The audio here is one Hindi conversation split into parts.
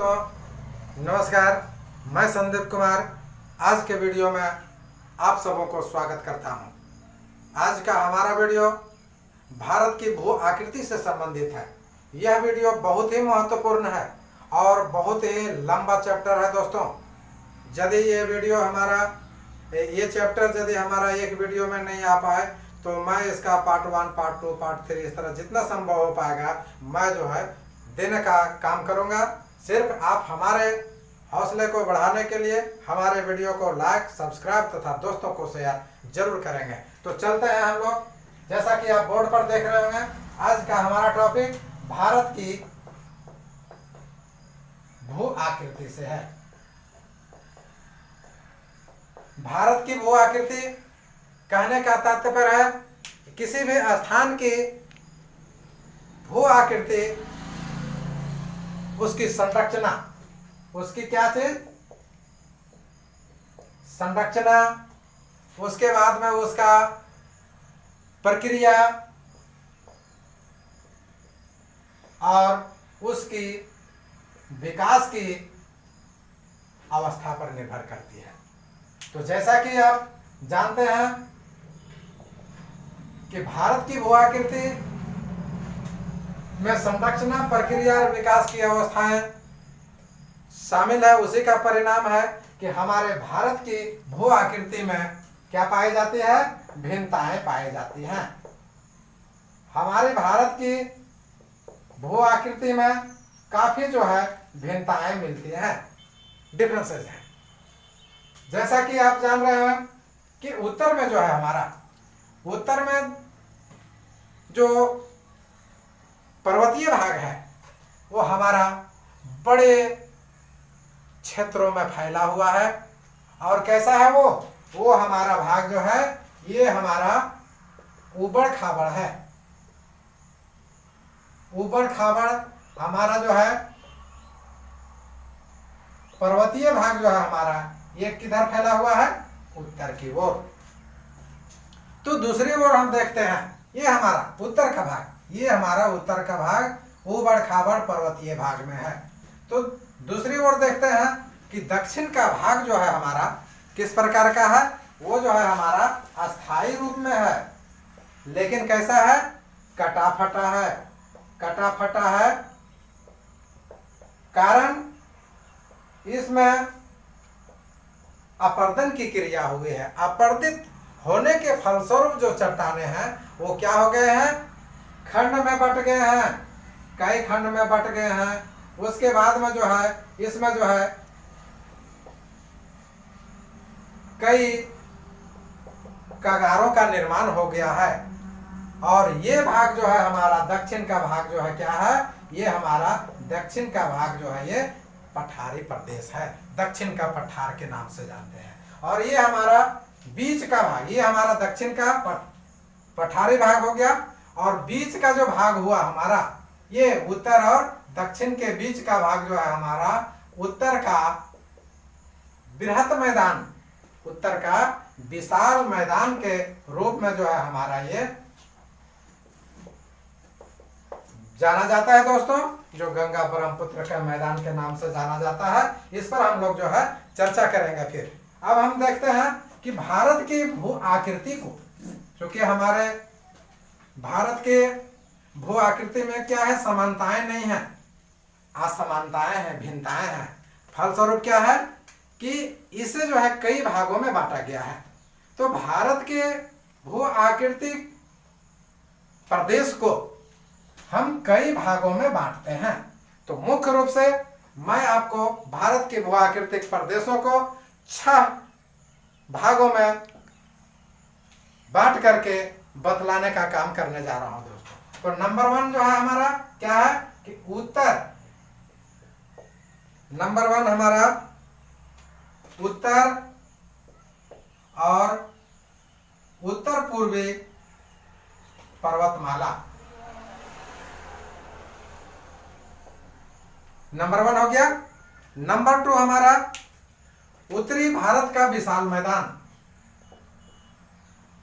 दोस्तों नमस्कार, मैं संदीप कुमार आज के वीडियो में आप सबों को स्वागत करता हूं। आज का हमारा वीडियो भारत की भू आकृति से संबंधित है। यह वीडियो बहुत ही महत्वपूर्ण है और बहुत ही लंबा चैप्टर है दोस्तों। यदि ये चैप्टर यदि हमारा एक वीडियो में नहीं आ पाए तो मैं इसका पार्ट 1, पार्ट 2, पार्ट 3 इस तरह जितना संभव हो पाएगा मैं जो है देने का काम करूंगा। सिर्फ आप हमारे हौसले को बढ़ाने के लिए हमारे वीडियो को लाइक, सब्सक्राइब तथा दोस्तों को शेयर जरूर करेंगे। तो चलते हैं हम लोग। जैसा कि आप बोर्ड पर देख रहे होंगे, आज का हमारा टॉपिक भारत की भू आकृति से है। भारत की भू आकृति कहने का तात्पर्य है किसी भी स्थान की भू आकृति, उसकी संरचना, उसकी क्या चीज संरचना, उसके बाद में उसका प्रक्रिया और उसकी विकास की अवस्था पर निर्भर करती है। तो जैसा कि आप जानते हैं कि भारत की भू आकृति में संरचना, प्रक्रिया और विकास की अवस्थाएं शामिल है। उसी का परिणाम है कि हमारे भारत की भू आकृति में क्या पाई जाती है, भिन्नताएं पाई जाती हैं। हमारे भारत की भू आकृति में काफी जो है भिन्नताएं मिलती हैं, डिफरेंसेस हैं। जैसा कि आप जान रहे हैं कि उत्तर में जो है हमारा, उत्तर में जो पर्वतीय भाग है वो हमारा बड़े क्षेत्रों में फैला हुआ है। और कैसा है वो हमारा भाग जो है ये हमारा ऊबड़ खाबड़ है। ऊबड़ खाबड़ हमारा जो है पर्वतीय भाग जो है हमारा ये किधर फैला हुआ है, उत्तर की ओर। तो दूसरी ओर हम देखते हैं ये हमारा उत्तर का भाग, ये हमारा उत्तर का भाग ऊबड़ खाबड़ पर्वतीय भाग में है। तो दूसरी ओर देखते हैं कि दक्षिण का भाग जो है हमारा किस प्रकार का है, वो जो है हमारा अस्थाई रूप में है, लेकिन कैसा है, कटा फटा है। कटा फटा है कारण इसमें अपर्दन की क्रिया हुई है। अपर्दित होने के फलस्वरूप जो चट्टाने हैं वो क्या हो गए हैं, खंड में बट गए हैं, कई खंड में बट गए हैं। उसके बाद में जो है इसमें जो है कई कगारों का निर्माण हो गया है। और ये भाग जो है हमारा दक्षिण का भाग जो है क्या है, ये हमारा दक्षिण का भाग जो है ये पठारी प्रदेश है, दक्षिण का पठार के नाम से जानते हैं। और ये हमारा बीच का भाग, ये हमारा दक्षिण का पठारी भाग हो गया। और बीच का जो भाग हुआ हमारा ये उत्तर और दक्षिण के बीच का भाग जो है हमारा उत्तर का बृहत मैदान, उत्तर का विशाल मैदान के रूप में जो है हमारा ये जाना जाता है दोस्तों, जो गंगा ब्रह्मपुत्र के मैदान के नाम से जाना जाता है। इस पर हम लोग जो है चर्चा करेंगे। फिर अब हम देखते हैं कि भारत की भू आकृति को, क्योंकि हमारे भारत के भू आकृति में क्या है, समानताएं नहीं है, असमानताएं हैं, भिन्नताएं हैं। फलस्वरूप क्या है कि इसे जो है कई भागों में बांटा गया है। तो भारत के भू आकृतिक प्रदेश को हम कई भागों में बांटते हैं। तो मुख्य रूप से मैं आपको भारत के भू आकृतिक प्रदेशों को 6 भागों में बांट करके बतलाने का काम करने जा रहा हूं दोस्तों। तो नंबर 1 जो है हमारा क्या है कि उत्तर, नंबर 1 हमारा उत्तर और उत्तर पूर्वी पर्वतमाला, नंबर 1 हो गया। नंबर 2 हमारा उत्तरी भारत का विशाल मैदान,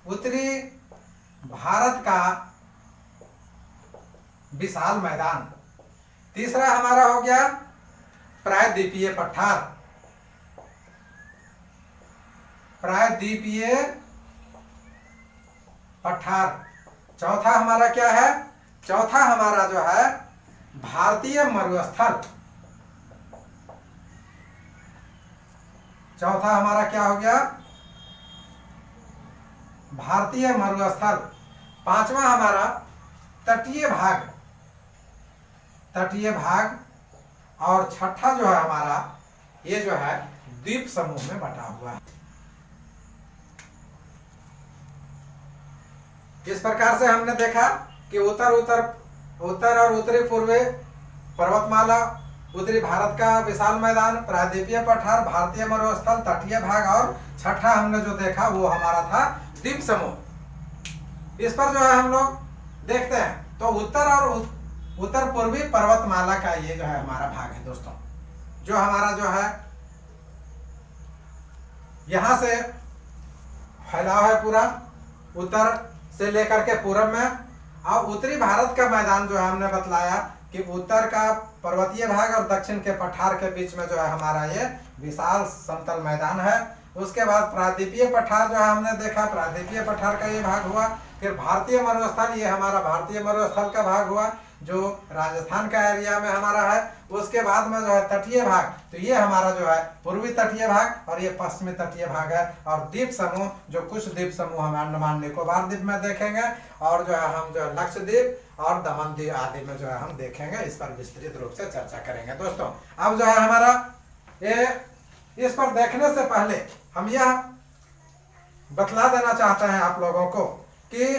उत्तरी भारत का विशाल मैदान। तीसरा हमारा हो गया प्रायद्वीपीय पठार, प्रायद्वीपीय पठार। चौथा हमारा क्या है? चौथा हमारा जो है भारतीय मरुस्थल। चौथा हमारा क्या हो गया? भारतीय मरुस्थल। पांचवा हमारा तटीय भाग, तटीय भाग। और छठा जो है हमारा ये जो है द्वीप समूह में बटा हुआ है। इस प्रकार से हमने देखा कि उत्तर और उत्तरी पूर्वी पर्वतमाला, उत्तरी भारत का विशाल मैदान, प्रायद्वीपीय पठार, भारतीय मरुस्थल, तटीय भाग और छठा हमने जो देखा वो हमारा था द्वीप समूह। इस पर जो है हम लोग देखते हैं तो उत्तर पूर्वी पर्वतमाला का ये जो है हमारा भाग है दोस्तों, जो हमारा जो है यहां से फैलाव है पूरा उत्तर से लेकर के पूर्व में। और उत्तरी भारत का मैदान जो है हमने बतलाया कि उत्तर का पर्वतीय भाग और दक्षिण के पठार के बीच में जो है हमारा ये विशाल समतल मैदान है। उसके बाद प्रायद्वीपीय पठार जो है हमने देखा, प्रायद्वीपीय पठार का ये भाग हुआ। फिर भारतीय मरुस्थल, ये हमारा भारतीय मरुस्थल का भाग हुआ जो राजस्थान का एरिया में हमारा है। उसके बाद में जो है तटीय भाग, तो ये हमारा जो है पूर्वी तटीय भाग और ये पश्चिमी तटीय भाग है। और द्वीप समूह, जो कुछ द्वीप समूह हम अंडमान निकोबार द्वीप में देखेंगे और जो है हम जो है लक्षद्वीप और दमन द्वीप आदि में जो है हम देखेंगे। इस पर विस्तृत रूप से चर्चा करेंगे दोस्तों। अब जो है हमारा ये, इस पर देखने से पहले हम यह बतला देना चाहते हैं आप लोगों को कि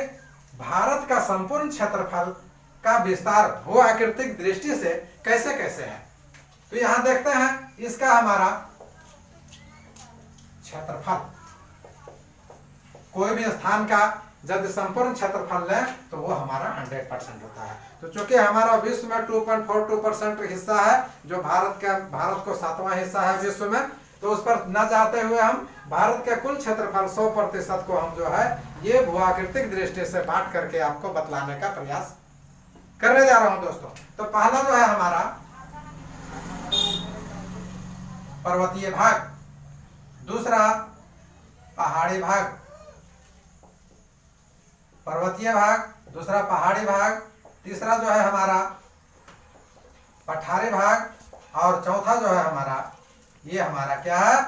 भारत का संपूर्ण क्षेत्रफल का विस्तार भू आकृतिक दृष्टि से कैसे कैसे है। तो यहां देखते हैं इसका हमारा क्षेत्रफल, कोई भी स्थान का जब संपूर्ण क्षेत्रफल लें तो वो हमारा 100% होता है। तो चूंकि हमारा विश्व में 2.42% हिस्सा है, जो भारत को 7वां हिस्सा है विश्व में, तो उस पर न जाते हुए हम भारत के कुल क्षेत्रफल 100% को हम जो है ये भू आकृतिक दृष्टि से बांट करके आपको बतलाने का प्रयास करने जा रहा हूं दोस्तों। तो पहला जो है हमारा पर्वतीय भाग, दूसरा पहाड़ी भाग, पर्वतीय भाग, दूसरा पहाड़ी भाग, तीसरा जो है हमारा पठारी भाग और चौथा जो है हमारा ये हमारा क्या है?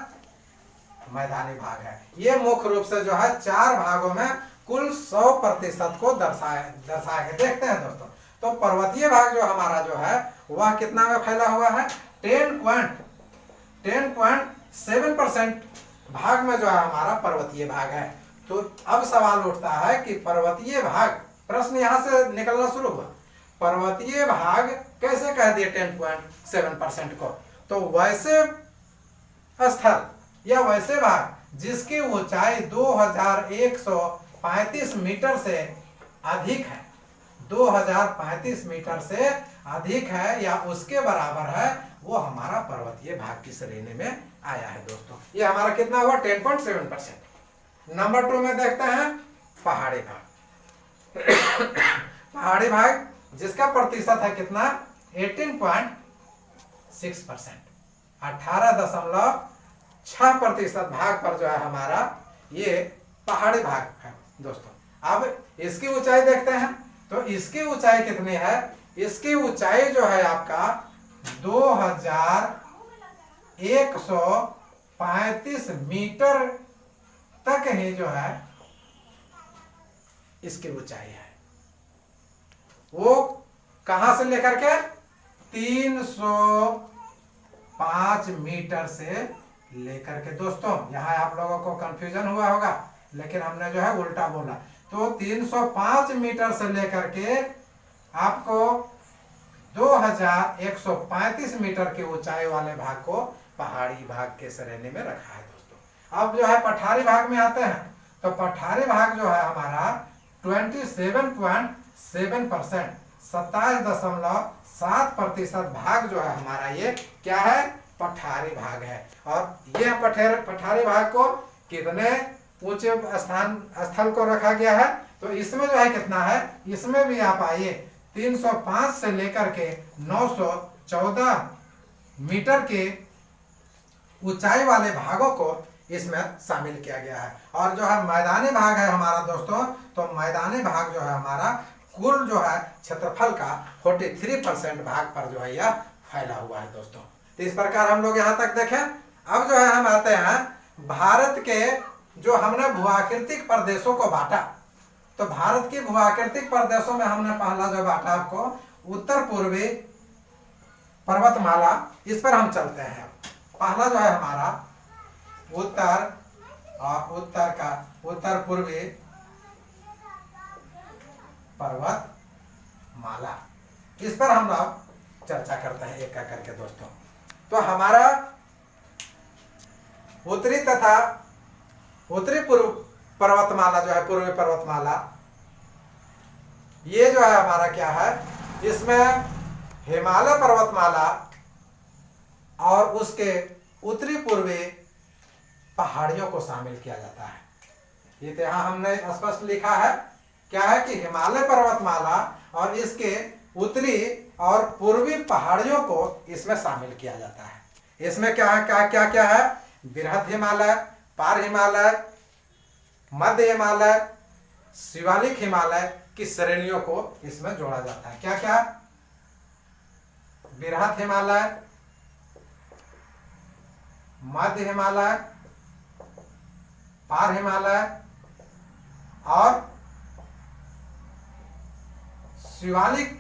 मैदानी भाग है। ये मुख्य रूप से जो है 4 भागों में कुल 100% को दर्शाया के देखते हैं दोस्तों। तो पर्वतीय भाग जो हमारा जो है वह कितना में फैला हुआ है? 10.7% भाग में जो है हमारा पर्वतीय भाग है। तो अब सवाल उठता है कि पर्वतीय भाग, प्रश्न यहां से निकलना शुरू हुआ, पर्वतीय भाग कैसे कह दिए 10.7% को? तो वैसे स्थल या वैसे भाग जिसकी ऊंचाई 2135 मीटर से अधिक है, 2035 मीटर से अधिक है या उसके बराबर है, वो हमारा पर्वतीय भाग की श्रेणी में आया है दोस्तों। ये हमारा कितना हुआ? 10.7%। नंबर 2 में देखते हैं पहाड़ी भाग। पहाड़ी भाग जिसका प्रतिशत है कितना? 18.6%, 18.6% भाग पर जो है हमारा ये पहाड़ी भाग है दोस्तों। अब इसकी ऊंचाई देखते हैं तो इसकी ऊंचाई कितनी है? इसकी ऊंचाई जो है आपका 2135 मीटर तक ही जो है इसकी ऊंचाई है। वो कहां से लेकर के? 305 मीटर से लेकर के दोस्तों, यहां आप लोगों को कंफ्यूजन हुआ होगा लेकिन हमने जो है उल्टा बोला। तो 305 मीटर से लेकर के आपको 2135 मीटर की ऊंचाई वाले भाग को पहाड़ी भाग के श्रेणी में रखा है दोस्तों। अब जो है पठारी भाग में आते हैं तो पठारी भाग जो है हमारा 27.7%, 27.7% भाग जो है हमारा ये क्या है? पठारी भाग है। और ये पठारी भाग को कितने ऊंचे स्थल को रखा गया है? तो इसमें जो है कितना है? इसमें भी आप आइए 305 से लेकर के 914 मीटर के ऊंचाई वाले भागों को इसमें शामिल किया गया है। और जो है मैदानी भाग है हमारा दोस्तों, तो मैदानी भाग जो है हमारा कुल जो है क्षेत्रफल का 43% भाग पर जो है यह फैला हुआ है दोस्तों। तो इस प्रकार हम लोग यहाँ तक देखें। अब जो है हम आते हैं भारत के जो हमने भूआकृतिक प्रदेशों को बांटा, तो भारत के भूआकृतिक प्रदेशों में हमने पहला जो बांटा आपको उत्तर पूर्वी पर्वतमाला, इस पर हम चलते हैं। पहला जो है हमारा उत्तर और उत्तर पूर्वी पर्वतमाला, इस पर हम लोग चर्चा करते हैं एक एक करके दोस्तों। तो हमारा उत्तरी तथा उत्तरी पूर्व पर्वतमाला जो है, पूर्वी पर्वतमाला, ये जो है हमारा क्या है, इसमें हिमालय पर्वतमाला और उसके उत्तरी पूर्वी पहाड़ियों को शामिल किया जाता है। ये तो यहाँ हमने स्पष्ट लिखा है क्या है कि हिमालय पर्वतमाला और इसके उत्तरी और पूर्वी पहाड़ियों को इसमें शामिल किया जाता है। इसमें क्या है, क्या है, बृहद हिमालय, पार हिमालय, मध्य हिमालय, शिवालिक हिमालय की श्रेणियों को इसमें जोड़ा जाता है। क्या क्या, बृहद हिमालय, मध्य हिमालय, पार हिमालय और शिवालिक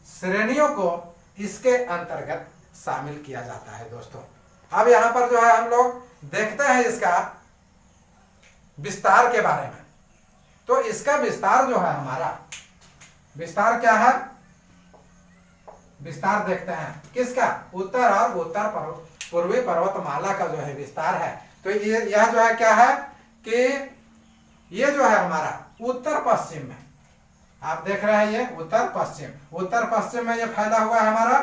श्रेणियों को इसके अंतर्गत शामिल किया जाता है दोस्तों। अब यहां पर जो है हम लोग देखते हैं इसका विस्तार के बारे में। तो इसका विस्तार जो है हमारा, विस्तार क्या है, विस्तार देखते हैं किसका, उत्तर और उत्तर पूर्वी पर्वतमाला का जो है विस्तार है। तो ये यह जो है क्या है कि ये जो है हमारा उत्तर पश्चिम में, आप देख रहे हैं ये उत्तर पश्चिम में ये फैला हुआ है हमारा,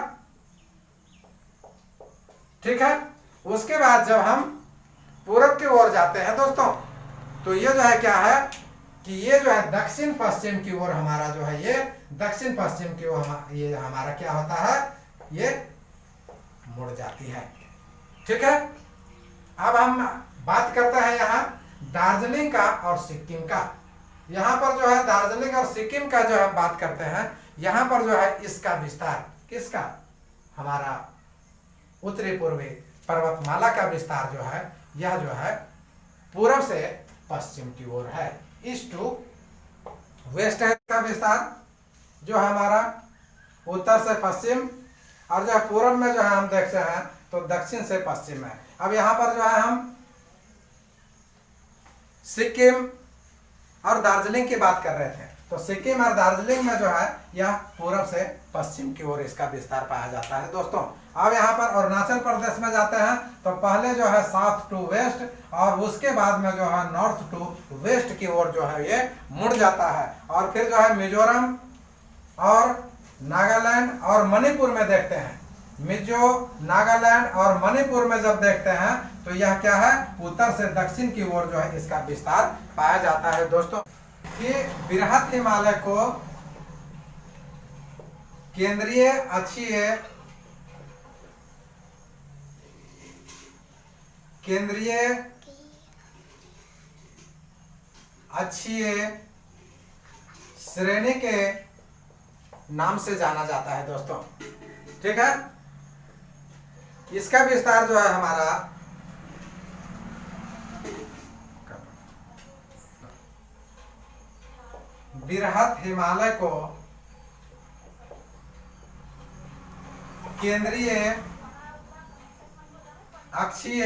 ठीक है। उसके बाद जब हम पूरब की ओर जाते हैं दोस्तों, तो ये जो है क्या है कि ये जो है दक्षिण पश्चिम की ओर हमारा जो है, ये दक्षिण पश्चिम की ओर ये हमारा क्या होता है, ये मुड़ जाती है, ठीक है। अब हम बात करते हैं यहाँ दार्जिलिंग का और सिक्किम का। यहाँ पर जो है दार्जिलिंग और सिक्किम का जो हम बात करते हैं, यहाँ पर जो है इसका विस्तार किसका, हमारा उत्तरी पूर्वी पर्वतमाला का विस्तार जो है, यह जो है पूर्व से पश्चिम की ओर है, ईस्ट टू वेस्ट है इसका विस्तार जो है हमारा उत्तर से पश्चिम, और जो है पूर्व में जो है हम देखते हैं तो दक्षिण से पश्चिम है। अब यहाँ पर जो है हम सिक्किम और दार्जिलिंग की बात कर रहे थे, तो सिक्किम और दार्जिलिंग में जो है यह पूर्व से पश्चिम की ओर इसका विस्तार पाया जाता है दोस्तों। अब यहाँ पर अरुणाचल प्रदेश में जाते हैं, तो पहले जो है साउथ टू वेस्ट और उसके बाद में जो है नॉर्थ टू वेस्ट की ओर जो है ये मुड़ जाता है। और फिर जो है मिजोरम और नागालैंड और मणिपुर में देखते हैं, मिजो, नागालैंड और मणिपुर में जब देखते हैं तो यह क्या है, उत्तर से दक्षिण की ओर जो है इसका विस्तार पाया जाता है दोस्तों। कि बृहद हिमालय को केंद्रीय अक्षीय श्रेणी के नाम से जाना जाता है दोस्तों, ठीक है। इसका विस्तार जो है हमारा बृहद हिमालय को केंद्रीय अक्षीय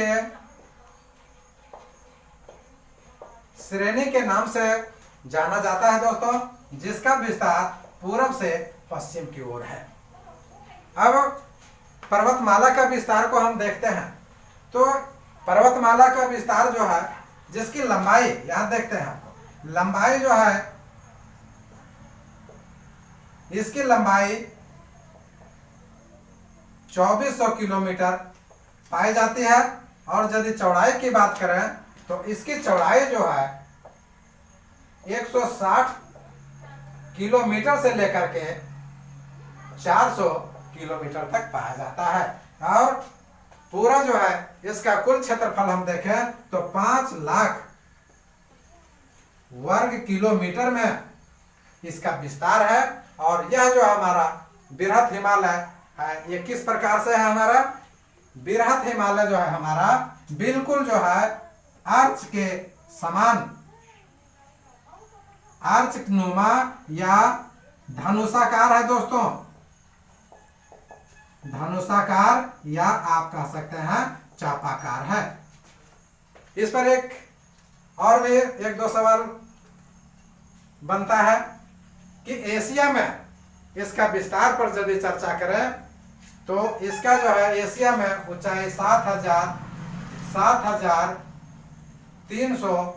श्रेणी के नाम से जाना जाता है दोस्तों, जिसका विस्तार पूर्व से पश्चिम की ओर है। अब पर्वतमाला का विस्तार को हम देखते हैं, तो पर्वतमाला का विस्तार जो है, जिसकी लंबाई यहां देखते हैं आपको, लंबाई जो है इसकी लंबाई 2400 किलोमीटर पाई जाती है। और यदि चौड़ाई की बात करें तो इसकी चौड़ाई जो है 160 किलोमीटर से लेकर के 400 किलोमीटर तक पाया जाता है। और पूरा जो है इसका कुल क्षेत्रफल हम देखें तो 5 लाख वर्ग किलोमीटर में इसका विस्तार है। और यह जो हमारा बृहत हिमालय है ये किस प्रकार से है, हमारा बृहत हिमालय जो है हमारा बिल्कुल जो है आर्च के समान, आर्च नुमा या धनुषाकार है दोस्तों, धनुषाकार या आप कह सकते हैं चापाकार है। इस पर एक और भी एक दो सवाल बनता है कि एशिया में इसका विस्तार पर यदि चर्चा करें तो इसका जो है एशिया में ऊंचाई 7,300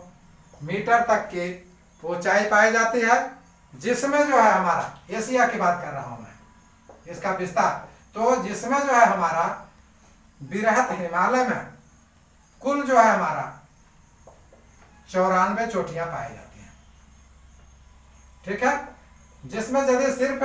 मीटर तक की ऊंचाई पाई जाती है, जिसमें जो है हमारा एशिया की बात कर रहा हूं मैं, इसका विस्तार, तो जिसमें जो है हमारा बृहत हिमालय में कुल जो है हमारा 94 चोटियां पाई जाती हैं। ठीक है, जिसमें यदि सिर्फ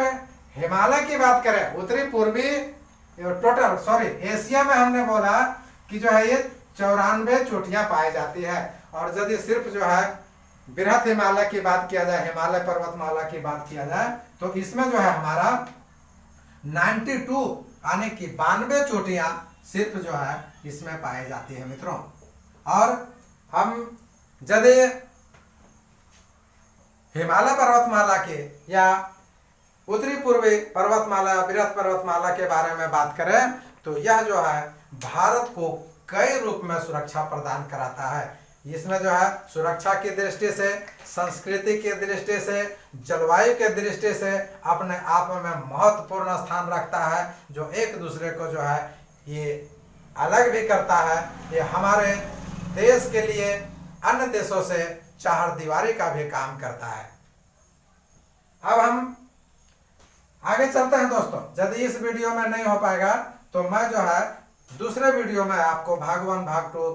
हिमालय की बात करें, उत्तरी पूर्वी टोटल एशिया में हमने बोला कि जो है ये 94 चोटियां पाई जाती है। और यदि सिर्फ जो है बृहत हिमालय की बात किया जाए, हिमालय पर्वतमाला की बात किया जाए, तो इसमें जो है हमारा 92 यानी कि 92 चोटियां सिर्फ जो है इसमें पाई जाती है मित्रों। और हम यदि हिमालय पर्वतमाला के या उत्तरी पूर्वी पर्वतमाला, बृहत पर्वतमाला के बारे में बात करें तो यह जो है भारत को कई रूप में सुरक्षा प्रदान कराता है। इसमें जो है सुरक्षा की दृष्टि से, संस्कृति की दृष्टि से, जलवायु के दृष्टि से अपने आप में महत्वपूर्ण स्थान रखता है, जो एक दूसरे को जो है ये अलग भी करता है। ये हमारे देश के लिए अन्य देशों से चारदीवारी का भी काम करता है। अब हम आगे चलते हैं दोस्तों। यदि इस वीडियो में नहीं हो पाएगा तो मैं जो है दूसरे वीडियो में आपको भाग 1 भाग 2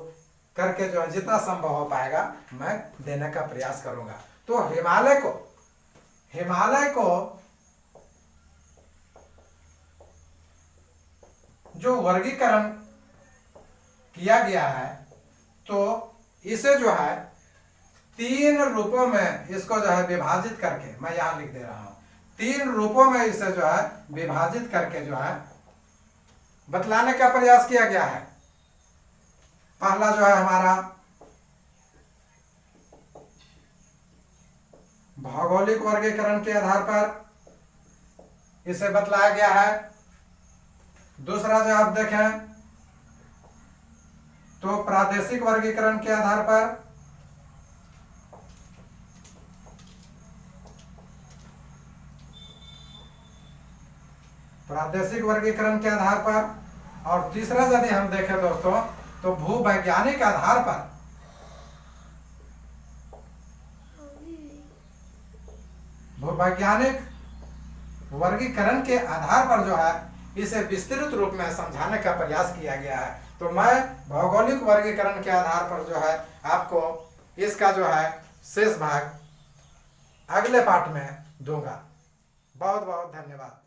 करके जो है जितना संभव हो पाएगा मैं देने का प्रयास करूंगा। तो हिमालय को जो वर्गीकरण किया गया है तो इसे जो है 3 रूपों में इसको जो है विभाजित करके, मैं यहां लिख दे रहा हूं, 3 रूपों में इसे जो है विभाजित करके जो है बतलाने का प्रयास किया गया है। पहला जो है हमारा भौगोलिक वर्गीकरण के आधार पर इसे बतलाया गया है। दूसरा जो आप देखें तो प्रादेशिक वर्गीकरण के आधार पर, प्रादेशिक वर्गीकरण के आधार पर, और तीसरा यदि हम देखें दोस्तों तो भूवैज्ञानिक आधार पर, भूवैज्ञानिक वर्गीकरण के आधार पर जो है इसे विस्तृत रूप में समझाने का प्रयास किया गया है। तो मैं भौगोलिक वर्गीकरण के आधार पर जो है आपको इसका जो है शेष भाग अगले पार्ट में दूंगा। बहुत बहुत धन्यवाद।